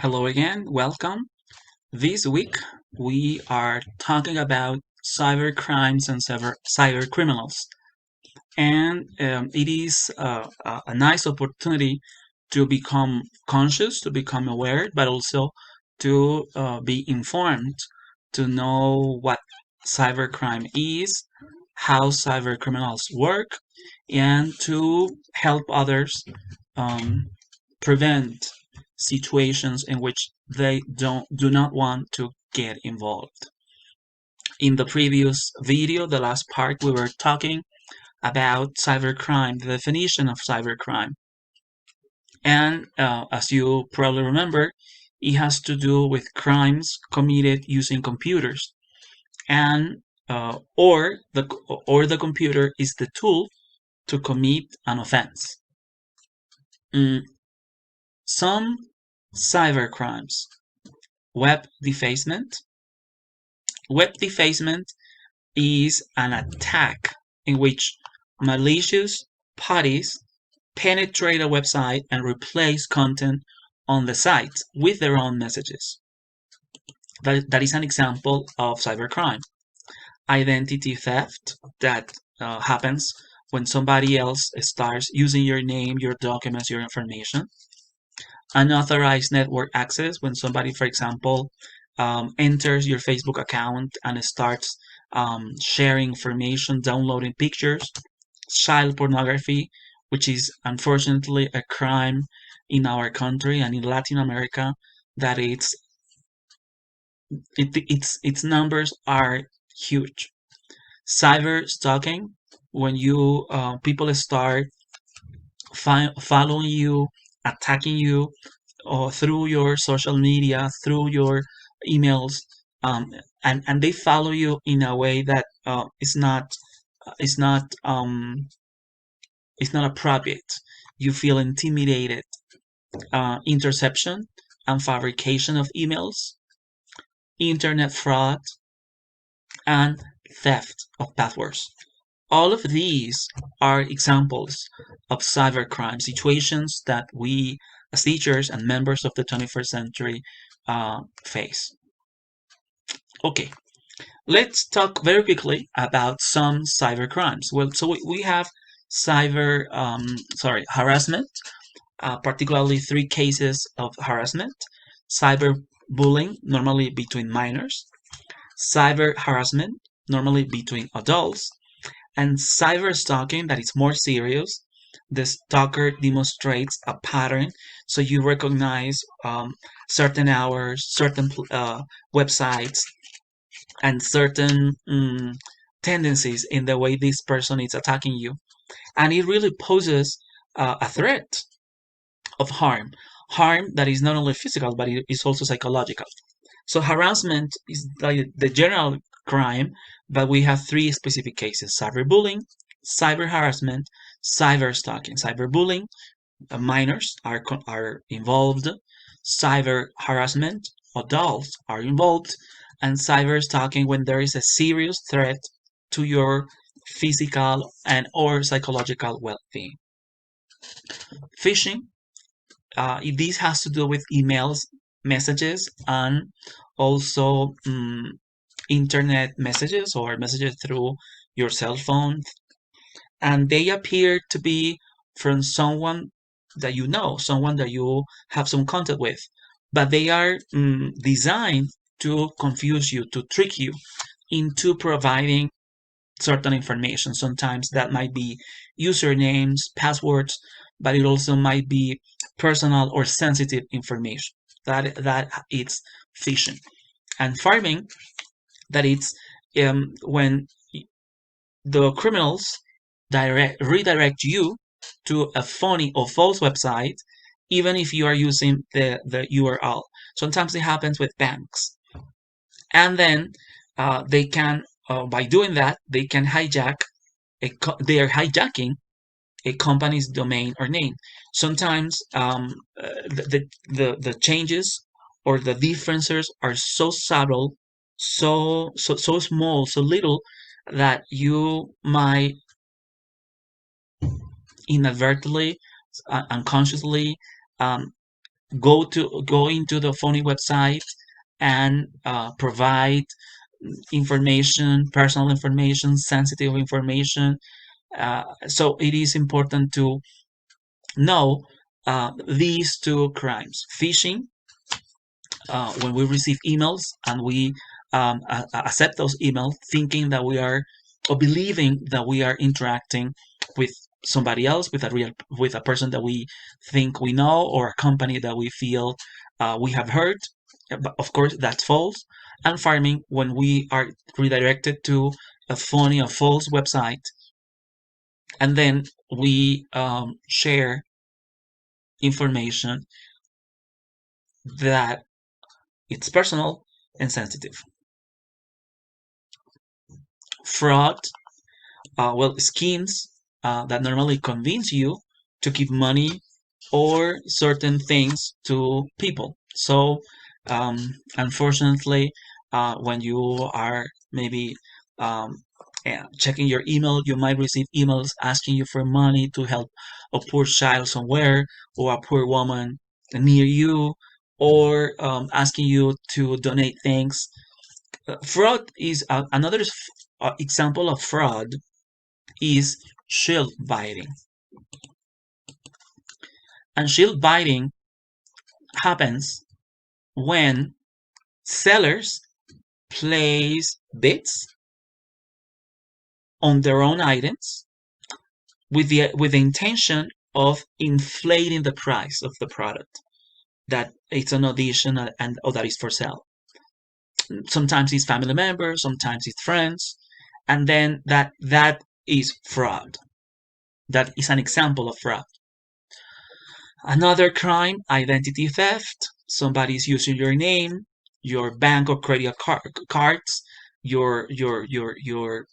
Hello again, welcome. This week we are talking about cyber crimes and cyber criminals, and it is a nice opportunity to become conscious, to become aware, but also to be informed, to know what cybercrime is, how cyber criminals work, and to help others um, prevent situations in which they do not want to get involved. In the previous video, the last part, we were talking about cybercrime, the definition of cybercrime. And as you probably remember, it has to do with crimes committed using computers, and or the computer is the tool to commit an offense. Some cybercrimes: web defacement. Web defacement is an attack in which malicious parties penetrate a website and replace content on the site with their own messages. That is an example of cybercrime. Identity theft, that happens when somebody else starts using your name, your documents, your information. Unauthorized network access, when somebody, for example, enters your Facebook account and starts sharing information, downloading pictures. Child pornography, which is unfortunately a crime in our country and in Latin America, that its numbers are huge. Cyber stalking, when you people start following you, attacking you, or through your social media, through your emails, and they follow you in a way that is not appropriate. You feel intimidated. Interception and fabrication of emails, internet fraud, and theft of passwords. All of these are examples of cybercrime situations that we, as teachers and members of the 21st century, face. Okay, let's talk very quickly about some cybercrimes. Well, so we have harassment, particularly 3 cases of harassment: cyberbullying, normally between minors; cyber harassment, normally between adults; and cyber stalking, that is more serious. The stalker demonstrates a pattern, so you recognize certain hours, certain websites, and certain tendencies in the way this person is attacking you, and it really poses a threat of harm that is not only physical but it is also psychological. So harassment is like the general crime, but we have 3 specific cases: cyberbullying, cyber harassment, cyber stalking. Cyberbullying, minors are involved; cyber harassment, adults are involved; and cyber stalking, when there is a serious threat to your physical and or psychological well-being. Phishing, this has to do with emails, messages, and also internet messages or messages through your cell phone, and they appear to be from someone that you know, someone that you have some contact with, but they are designed to confuse you, to trick you into providing certain information. Sometimes that might be usernames, passwords, but it also might be personal or sensitive information. That it's phishing. And farming, that it's when the criminals redirect you to a phony or false website, even if you are using the URL. Sometimes it happens with banks, and then they can, by doing that, they can they are hijacking a company's domain or name. Sometimes the changes or the differences are so subtle, so small, so little, that you might inadvertently, unconsciously, go into the phony website and provide information, personal information, sensitive information. So it is important to know these two crimes: phishing, when we receive emails and we accept those emails thinking that we are, or believing that we are interacting with somebody else, with a person that we think we know, or a company that we feel we have heard. But of course, that's false. And farming, when we are redirected to a phony or false website, and then we share information that it's personal and sensitive. Fraud, schemes that normally convince you to give money or certain things to people. So, unfortunately, when you are maybe checking your email, you might receive emails asking you for money to help a poor child somewhere, or a poor woman near you, or asking you to donate things. Fraud is another example of fraud is shield biting. And shield biting happens when sellers place bids on their own items with the intention of inflating the price of the product, that it's an audition and or that is for sale. Sometimes it's family members, sometimes it's friends, and then that is fraud. That is an example of fraud. Another crime, identity theft. Somebody's using your name, your bank or credit cards, your here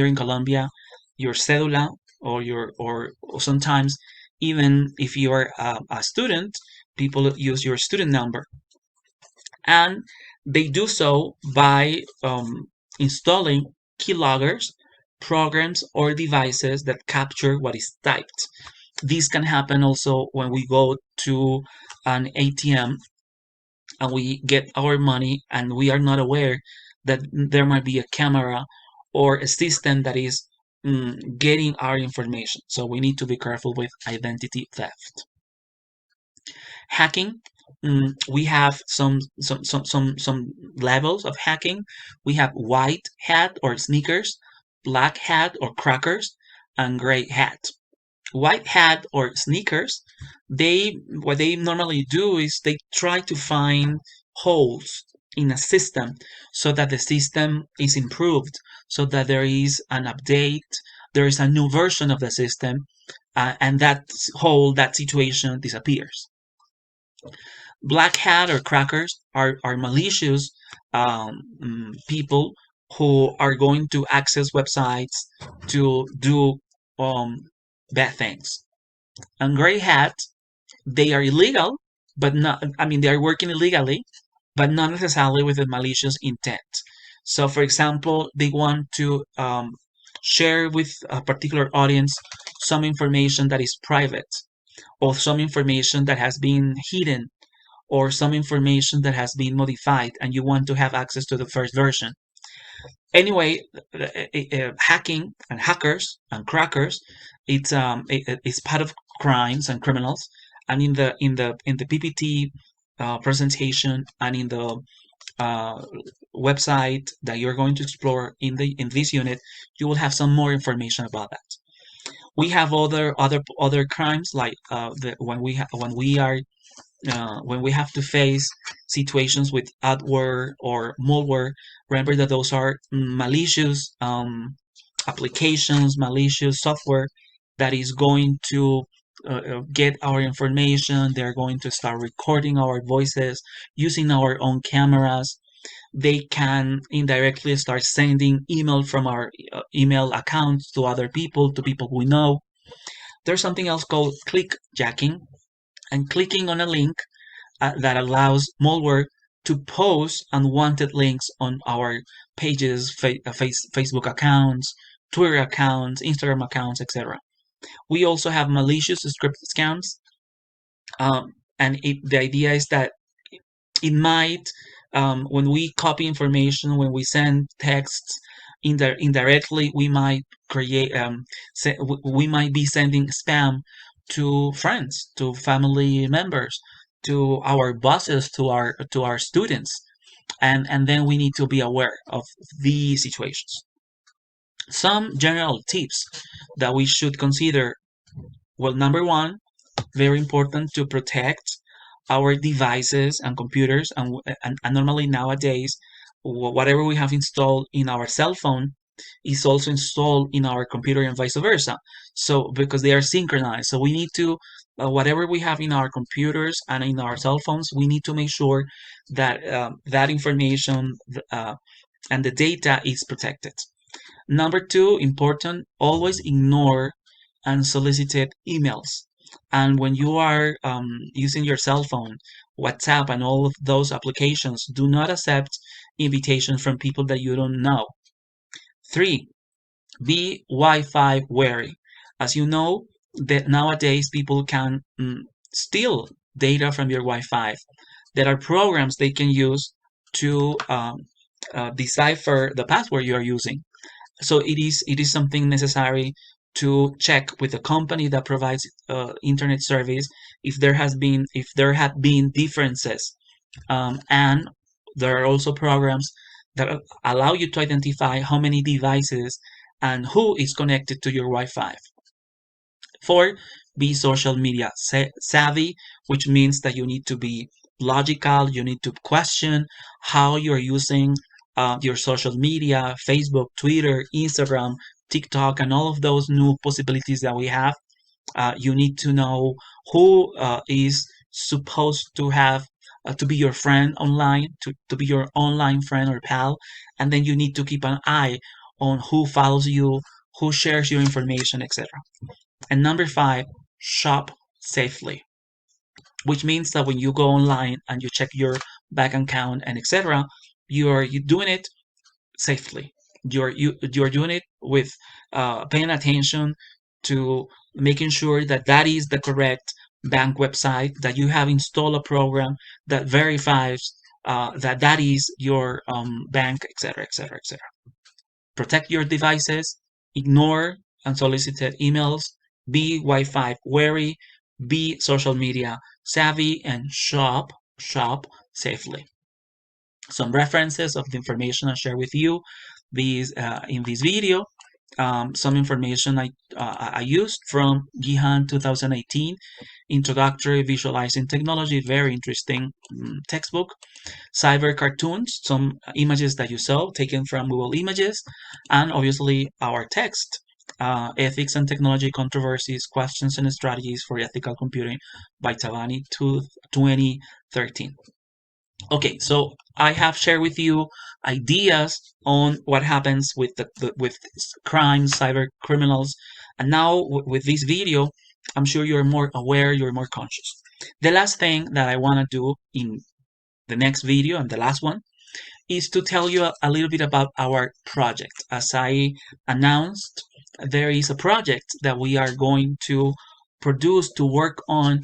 in Colombia, your cédula, or sometimes even if you are a student, people use your student number, and they do so by installing keyloggers, programs, or devices that capture what is typed. This can happen also when we go to an ATM and we get our money and we are not aware that there might be a camera or a system that is getting our information. So we need to be careful with identity theft. Hacking, we have some levels of hacking. We have white hat or sneakers, black hat or crackers, and gray hat. White hat or sneakers, what they normally do is they try to find holes in a system so that the system is improved, so that there is an update, there is a new version of the system, and that hole, that situation disappears. Black hat or crackers are malicious people who are going to access websites to do bad things. And gray hat, they are illegal, but not, I mean, they are working illegally, but not necessarily with a malicious intent. So, for example, they want to share with a particular audience some information that is private, or some information that has been hidden, or some information that has been modified, and you want to have access to the first version. Anyway, hacking and hackers and crackers, it's part of crimes and criminals. And in the PPT presentation, and in the uh, website that you're going to explore in this unit, you will have some more information about that. We have other crimes, like when we have to face situations with adware or malware. Remember that those are malicious applications, malicious software that is going to get our information. They're going to start recording our voices using our own cameras. They can indirectly start sending email from our email accounts to other people, to people we know. There's something else called clickjacking, and clicking on a link that allows malware to post unwanted links on our pages, Facebook accounts, Twitter accounts, Instagram accounts, etc. We also have malicious script scams, and the idea is that it might, when we copy information, when we send texts indirectly, we might create, we might be sending spam to friends, to family members, to our bosses, to our students, and then we need to be aware of these situations. Some general tips that we should consider. Well, number one, very important to protect our devices and computers, and normally nowadays whatever we have installed in our cell phone is also installed in our computer and vice versa, so because they are synchronized. So we need to, whatever we have in our computers and in our cell phones, we need to make sure that that information and the data is protected. Number two, important, always ignore unsolicited emails. And when you are using your cell phone, WhatsApp, and all of those applications, do not accept invitations from people that you don't know. Three, be Wi-Fi wary. As you know, that nowadays people can steal data from your Wi-Fi. There are programs they can use to decipher the password you are using. So it is something necessary to check with the company that provides internet service if there have been differences, and there are also programs that allow you to identify how many devices and who is connected to your Wi-Fi. Four, be social media savvy, which means that you need to be logical. You need to question how you're using your social media, Facebook, Twitter, Instagram, TikTok, and all of those new possibilities that we have. You need to know who is supposed to have to be your friend online, to be your online friend or pal, and then you need to keep an eye on who follows you, who shares your information, etc. And number five, shop safely, which means that when you go online and you check your bank account and etc., you're doing it safely. You're doing it with paying attention to making sure that that is the correct bank website, that you have installed a program that verifies that that is your bank, etc., etc., etc. Protect your devices, ignore unsolicited emails, be Wi-Fi wary, be social media savvy, and shop safely. Some references of the information I share with you these in this video. Some information I used from Geoghan 2018, Introductory Visualizing Technology, very interesting textbook. Cyber cartoons, some images that you saw taken from Google Images, and obviously our text, Ethics and Technology Controversies, Questions and Strategies for Ethical Computing by Tavani 2013. Okay, so I have shared with you ideas on what happens with with crimes, cyber criminals, and now with this video, I'm sure you're more aware, you're more conscious. The last thing that I want to do in the next video, and the last one, is to tell you a little bit about our project. As I announced, there is a project that we are going to produce to work on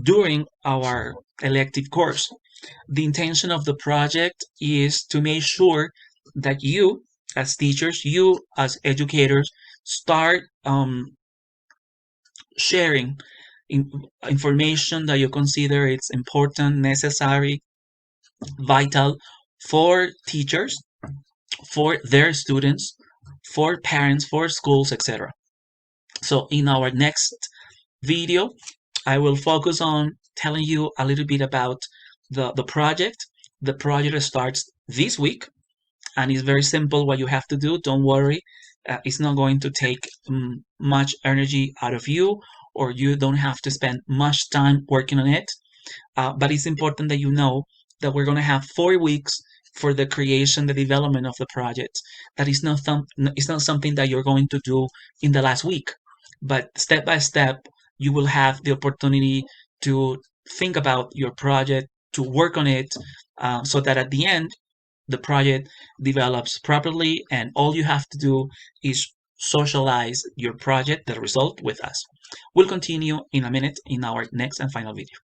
during our elective course. The intention of the project is to make sure that you, as teachers, you as educators, start sharing information that you consider it's important, necessary, vital for teachers, for their students, for parents, for schools, etc. So in our next video, I will focus on telling you a little bit about the project. The project starts this week, and it's very simple what you have to do. Don't worry. It's not going to take much energy out of you, or you don't have to spend much time working on it. But it's important that you know that we're going to have 4 weeks for the creation, the development of the project. That is not it's not something that you're going to do in the last week, but step by step, you will have the opportunity to think about your project, to work on it, so that at the end, the project develops properly, and all you have to do is socialize your project, the result, with us. We'll continue in a minute in our next and final video.